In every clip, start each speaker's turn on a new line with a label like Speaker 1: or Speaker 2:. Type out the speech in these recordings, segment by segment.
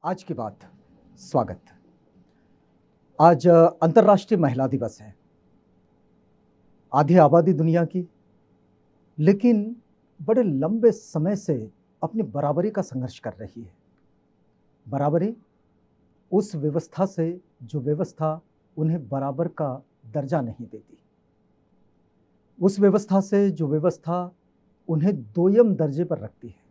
Speaker 1: आज की बात। स्वागत। आज अंतर्राष्ट्रीय महिला दिवस है। आधी आबादी दुनिया की, लेकिन बड़े लंबे समय से अपनी बराबरी का संघर्ष कर रही है। बराबरी उस व्यवस्था से जो व्यवस्था उन्हें बराबर का दर्जा नहीं देती, उस व्यवस्था से जो व्यवस्था उन्हें दोयम दर्जे पर रखती है,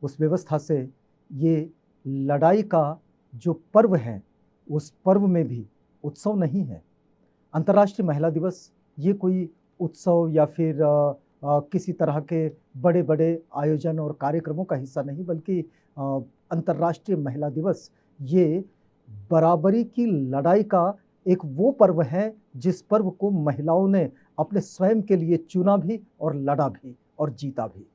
Speaker 1: उस व्यवस्था से ये लड़ाई का जो पर्व है उस पर्व में भी उत्सव नहीं है। अंतर्राष्ट्रीय महिला दिवस ये कोई उत्सव या फिर किसी तरह के बड़े बड़े आयोजन और कार्यक्रमों का हिस्सा नहीं, बल्कि अंतर्राष्ट्रीय महिला दिवस ये बराबरी की लड़ाई का एक वो पर्व है जिस पर्व को महिलाओं ने अपने स्वयं के लिए चुना भी और लड़ा भी और जीता भी।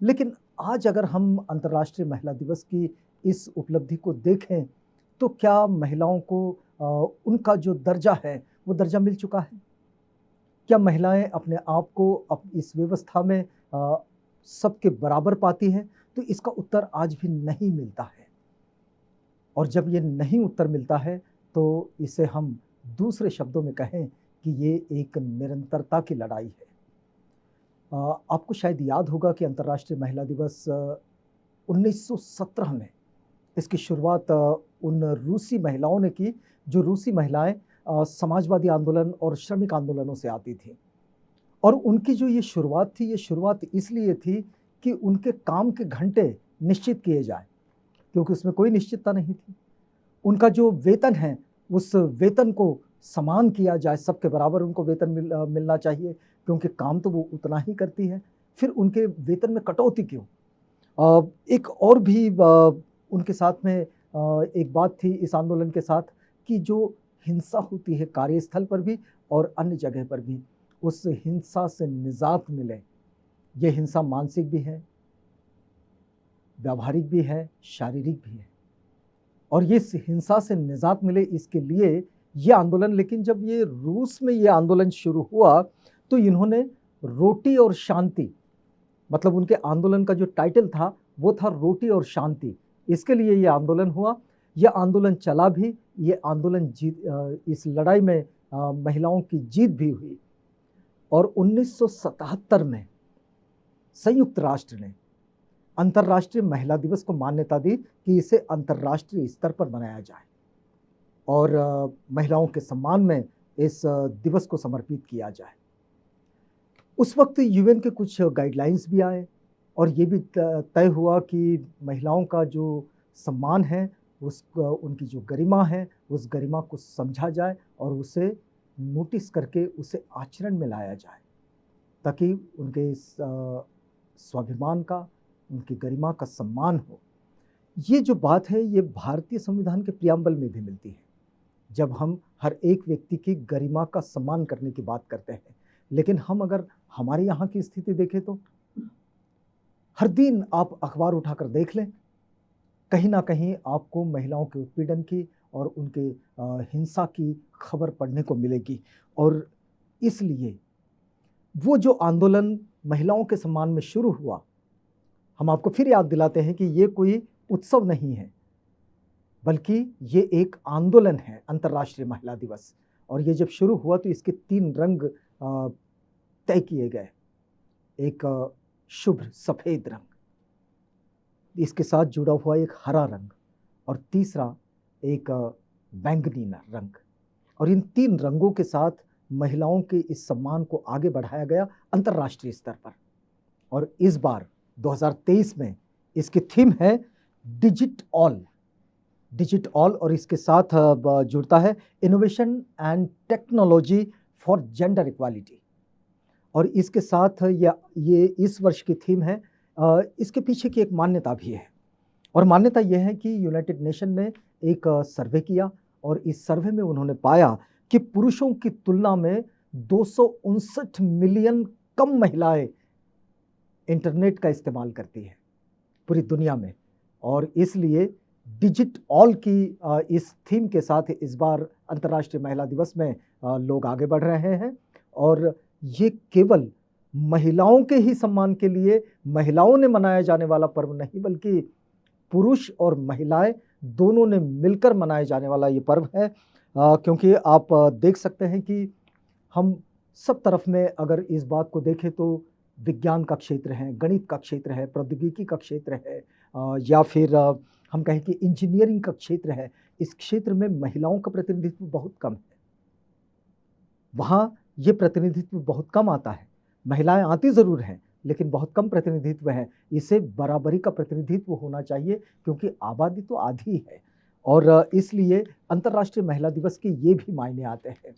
Speaker 1: लेकिन आज अगर हम अंतर्राष्ट्रीय महिला दिवस की इस उपलब्धि को देखें तो क्या महिलाओं को उनका जो दर्जा है वो दर्जा मिल चुका है? क्या महिलाएं अपने आप को इस व्यवस्था में सबके बराबर पाती हैं? तो इसका उत्तर आज भी नहीं मिलता है। और जब ये नहीं उत्तर मिलता है तो इसे हम दूसरे शब्दों में कहें कि ये एक निरंतरता की लड़ाई है। आपको शायद याद होगा कि अंतर्राष्ट्रीय महिला दिवस 1917 में इसकी शुरुआत उन रूसी महिलाओं ने की, जो रूसी महिलाएं समाजवादी आंदोलन और श्रमिक आंदोलनों से आती थीं। और उनकी जो ये शुरुआत थी, ये शुरुआत इसलिए थी कि उनके काम के घंटे निश्चित किए जाए, क्योंकि उसमें कोई निश्चितता नहीं थी। उनका जो वेतन है उस वेतन को समान किया जाए, सबके बराबर उनको वेतन मिलना चाहिए, क्योंकि काम तो वो उतना ही करती है। फिर उनके वेतन में कटौती क्यों? एक और भी उनके साथ में एक बात थी इस आंदोलन के साथ कि जो हिंसा होती है कार्यस्थल पर भी और अन्य जगह पर भी, उस हिंसा से निजात मिले। ये हिंसा मानसिक भी है, व्यावहारिक भी है, शारीरिक भी है। और ये हिंसा से निजात मिले, इसके लिए ये आंदोलन, लेकिन जब ये रूस में ये आंदोलन शुरू हुआ तो इन्होंने रोटी और शांति, मतलब उनके आंदोलन का जो टाइटल था वो था रोटी और शांति। इसके लिए ये आंदोलन हुआ, ये आंदोलन चला भी, ये आंदोलन इस लड़ाई में महिलाओं की जीत भी हुई। और 1977 में संयुक्त राष्ट्र ने अंतर्राष्ट्रीय महिला दिवस को मान्यता दी कि इसे अंतर्राष्ट्रीय स्तर पर मनाया जाए और महिलाओं के सम्मान में इस दिवस को समर्पित किया जाए। उस वक्त यूएन के कुछ गाइडलाइंस भी आए और ये भी तय हुआ कि महिलाओं का जो सम्मान है, उनकी जो गरिमा है, उस गरिमा को समझा जाए और उसे नोटिस करके उसे आचरण में लाया जाए, ताकि उनके स्वाभिमान का, उनकी गरिमा का सम्मान हो। ये जो बात है ये भारतीय संविधान के प्रियम्बल में भी मिलती है, जब हम हर एक व्यक्ति की गरिमा का सम्मान करने की बात करते हैं। लेकिन हम अगर हमारे यहाँ की स्थिति देखें तो हर दिन आप अखबार उठाकर देख लें, कहीं ना कहीं आपको महिलाओं के उत्पीड़न की और उनके हिंसा की खबर पढ़ने को मिलेगी। और इसलिए वो जो आंदोलन महिलाओं के सम्मान में शुरू हुआ, हम आपको फिर याद दिलाते हैं कि ये कोई उत्सव नहीं है, बल्कि ये एक आंदोलन है, अंतर्राष्ट्रीय महिला दिवस। और ये जब शुरू हुआ तो इसके 3 रंग तय किए गए। एक शुभ्र सफेद रंग, इसके साथ जुड़ा हुआ एक हरा रंग, और तीसरा एक बैंगनी रंग। और इन 3 रंगों के साथ महिलाओं के इस सम्मान को आगे बढ़ाया गया अंतर्राष्ट्रीय स्तर पर। और इस बार 2023 में इसकी थीम है डिजिट ऑल। डिजिट ऑल, और इसके साथ जुड़ता है innovation and technology for gender equality. और इसके साथ ये इस वर्ष की थीम है। इसके पीछे की एक मान्यता भी है, और मान्यता यह है कि यूनाइटेड नेशन ने एक सर्वे किया और इस सर्वे में उन्होंने पाया कि पुरुषों की तुलना में 259 मिलियन कम महिलाएं इंटरनेट का इस्तेमाल करती है पूरी दुनिया में। और इसलिए डिजिट ऑल की इस थीम के साथ इस बार अंतर्राष्ट्रीय महिला दिवस में लोग आगे बढ़ रहे हैं। और ये केवल महिलाओं के ही सम्मान के लिए महिलाओं ने मनाया जाने वाला पर्व नहीं, बल्कि पुरुष और महिलाएं दोनों ने मिलकर मनाए जाने वाला ये पर्व है। क्योंकि आप देख सकते हैं कि हम सब तरफ में अगर इस बात को देखें तो विज्ञान का क्षेत्र है, गणित का क्षेत्र है, प्रौद्योगिकी का क्षेत्र है, या फिर हम कहें कि इंजीनियरिंग का क्षेत्र है। इस क्षेत्र में महिलाओं का प्रतिनिधित्व बहुत कम है। वहाँ ये प्रतिनिधित्व बहुत कम आता है। महिलाएं आती ज़रूर हैं लेकिन बहुत कम प्रतिनिधित्व है। इसे बराबरी का प्रतिनिधित्व होना चाहिए क्योंकि आबादी तो आधी है और इसलिए अंतर्राष्ट्रीय महिला दिवस के ये भी मायने आते हैं।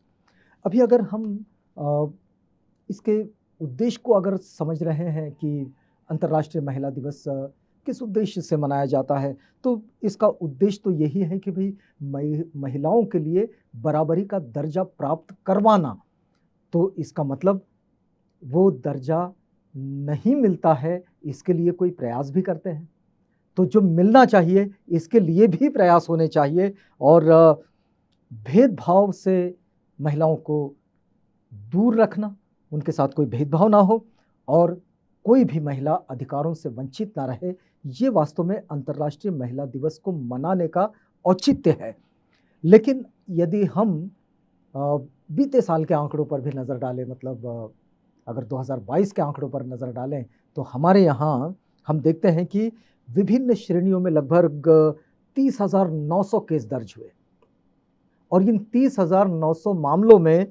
Speaker 1: अभी अगर हम इसके उद्देश्य को अगर समझ रहे हैं कि अंतर्राष्ट्रीय महिला दिवस किस उद्देश्य से मनाया जाता है, तो इसका उद्देश्य तो यही है कि भाई महिलाओं के लिए बराबरी का दर्जा प्राप्त करवाना। तो इसका मतलब वो दर्जा नहीं मिलता है, इसके लिए कोई प्रयास भी करते हैं। तो जो मिलना चाहिए इसके लिए भी प्रयास होने चाहिए और भेदभाव से महिलाओं को दूर रखना, उनके साथ कोई भेदभाव ना हो और कोई भी महिला अधिकारों से वंचित ना रहे, ये वास्तव में अंतर्राष्ट्रीय महिला दिवस को मनाने का औचित्य है। लेकिन यदि हम बीते साल के आंकड़ों पर भी नज़र डालें, मतलब अगर 2022 के आंकड़ों पर नज़र डालें, तो हमारे यहाँ हम देखते हैं कि विभिन्न श्रेणियों में लगभग 30,900 केस दर्ज हुए और इन 30,900 मामलों में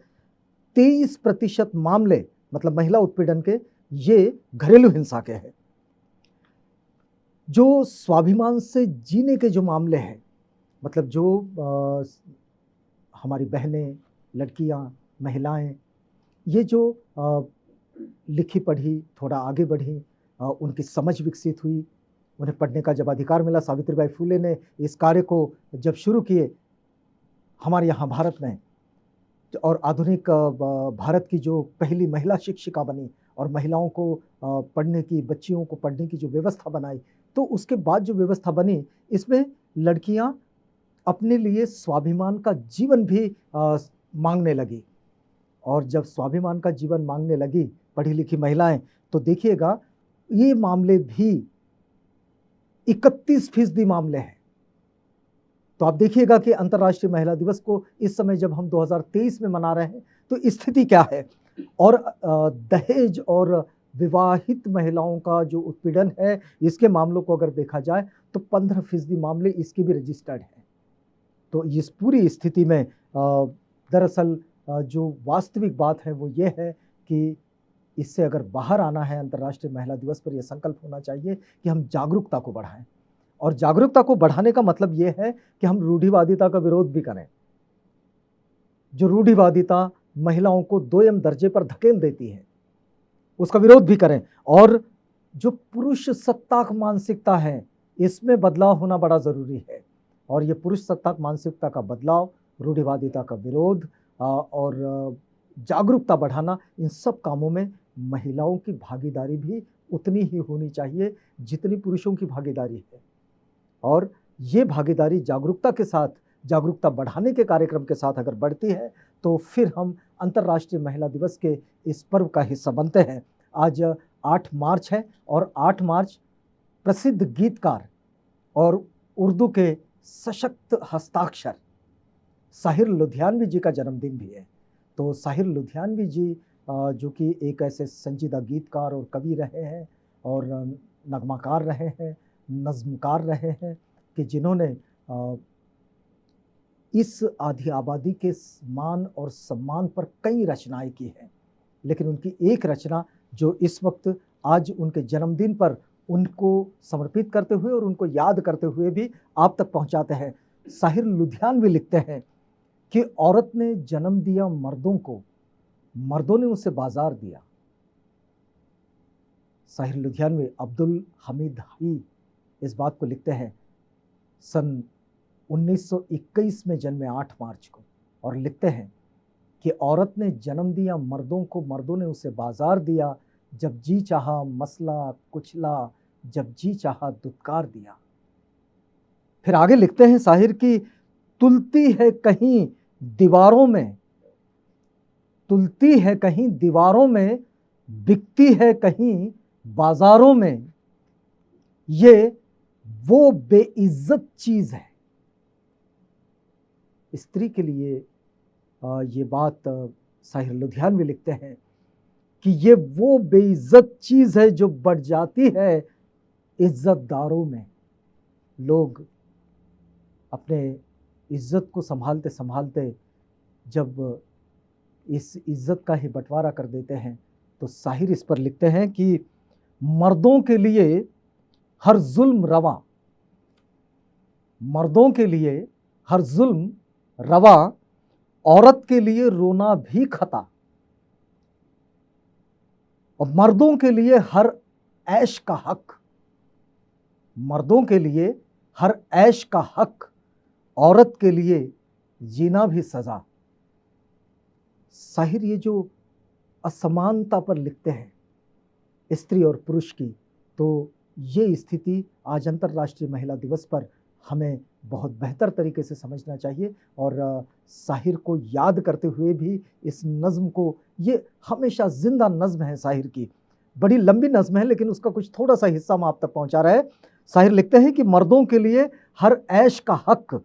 Speaker 1: 23% मामले, मतलब महिला उत्पीड़न के, ये घरेलू हिंसा के हैं। जो स्वाभिमान से जीने के जो मामले हैं, मतलब जो हमारी बहनें, लड़कियां, महिलाएं, ये जो लिखी पढ़ी, थोड़ा आगे बढ़ी, उनकी समझ विकसित हुई, उन्हें पढ़ने का जब अधिकार मिला, सावित्रीबाई फुले ने इस कार्य को जब शुरू किए हमारे यहाँ भारत में, और आधुनिक भारत की जो पहली महिला शिक्षिका बनी और महिलाओं को पढ़ने की, बच्चियों को पढ़ने की जो व्यवस्था बनाई, तो उसके बाद जो व्यवस्था बनी, इसमें लड़कियां अपने लिए स्वाभिमान का जीवन भी मांगने लगी। और जब स्वाभिमान का जीवन मांगने लगी पढ़ी लिखी महिलाएं, तो देखिएगा ये मामले भी 31% मामले हैं। तो आप देखिएगा कि अंतर्राष्ट्रीय महिला दिवस को इस समय जब हम 2023 में मना रहे हैं तो स्थिति क्या है। और दहेज और विवाहित महिलाओं का जो उत्पीड़न है, इसके मामलों को अगर देखा जाए तो 15% मामले इसके भी रजिस्टर्ड हैं। तो इस पूरी स्थिति में दरअसल जो वास्तविक बात है वो ये है कि इससे अगर बाहर आना है, अंतर्राष्ट्रीय महिला दिवस पर यह संकल्प होना चाहिए कि हम जागरूकता को बढ़ाएं। और जागरूकता को बढ़ाने का मतलब ये है कि हम रूढ़िवादिता का विरोध भी करें। जो रूढ़िवादिता महिलाओं को दोयम दर्जे पर धकेल देती है, उसका विरोध भी करें। और जो पुरुष सत्ताक मानसिकता है, इसमें बदलाव होना बड़ा जरूरी है। और ये पुरुष सत्ताक मानसिकता का बदलाव, रूढ़िवादिता का विरोध और जागरूकता बढ़ाना, इन सब कामों में महिलाओं की भागीदारी भी उतनी ही होनी चाहिए जितनी पुरुषों की भागीदारी है। और ये भागीदारी जागरूकता के साथ, जागरूकता बढ़ाने के कार्यक्रम के साथ अगर बढ़ती है तो फिर हम अंतर्राष्ट्रीय महिला दिवस के इस पर्व का हिस्सा बनते हैं। आज 8 मार्च है और 8 मार्च प्रसिद्ध गीतकार और उर्दू के सशक्त हस्ताक्षर साहिर लुधियानवी जी का जन्मदिन भी है। तो साहिर लुधियानवी जी जो कि एक ऐसे संजीदा गीतकार और कवि रहे हैं और नगमाकार रहे हैं, नज़्मकार रहे हैं, कि जिन्होंने इस आधी आबादी के मान और सम्मान पर कई रचनाएं की हैं। लेकिन उनकी एक रचना जो इस वक्त आज उनके जन्मदिन पर उनको समर्पित करते हुए और उनको याद करते हुए भी आप तक पहुंचाते हैं। साहिर लुधियानवी लिखते हैं कि औरत ने जन्म दिया मर्दों को, मर्दों ने उसे बाजार दिया। साहिर लुधियानवी अब्दुल हमीद ही इस बात को लिखते हैं सन 1921 में जन्मे 8 मार्च को, और लिखते हैं कि औरत ने जन्म दिया मर्दों को, मर्दों ने उसे बाजार दिया, जब जी चाहा मसला कुचला, जब जी चाहा दुत्कार दिया। फिर आगे लिखते हैं साहिर की, तुलती है कहीं दीवारों में, तुलती है कहीं दीवारों में, बिकती है कहीं बाजारों में, ये वो बेइज्जत चीज है। स्त्री के लिए ये बात साहिर लुधियानवी लिखते हैं कि ये वो बेइज्जत चीज है जो बढ़ जाती है इज्जतदारों में। लोग अपने इज्जत को संभालते संभालते जब इस इज्जत का ही बंटवारा कर देते हैं, तो साहिर इस पर लिखते हैं कि मर्दों के लिए हर जुल्म रवा, मर्दों के लिए हर जुल्म रवा, औरत के लिए रोना भी खता, और मर्दों के लिए हर ऐश का हक, मर्दों के लिए हर ऐश का हक, औरत के लिए जीना भी सजा। साहिर ये जो असमानता पर लिखते हैं स्त्री और पुरुष की, तो ये स्थिति आज अंतर्राष्ट्रीय महिला दिवस पर हमें बहुत बेहतर तरीके से समझना चाहिए। और साहिर को याद करते हुए भी इस नज़्म को, ये हमेशा जिंदा नज़्म है साहिर की, बड़ी लंबी नज़्म है लेकिन उसका कुछ थोड़ा सा हिस्सा हम आप तक पहुंचा रहे हैं। साहिर लिखते हैं कि मर्दों के लिए हर ऐश का हक,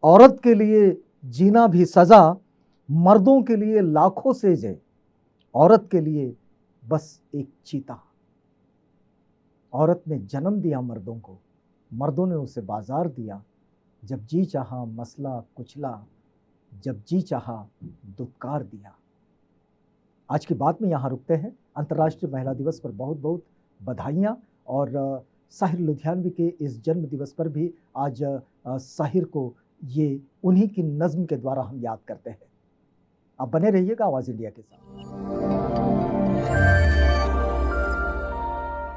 Speaker 1: औरत के लिए जीना भी सजा, मर्दों के लिए लाखों सेजे, औरत के लिए बस एक चीता। औरत ने जन्म दिया मर्दों को, मर्दों ने उसे बाजार दिया, जब जी चाहा मसला कुचला, जब जी चाहा दुत्कार दिया। आज की बात में यहाँ रुकते हैं। अंतर्राष्ट्रीय महिला दिवस पर बहुत बहुत बधाइयाँ। और साहिर लुधियानवी के इस जन्म दिवस पर भी आज साहिर को ये उन्हीं की नज़्म के द्वारा हम याद करते हैं। आप बने रहिएगा आवाज़ इंडिया के साथ।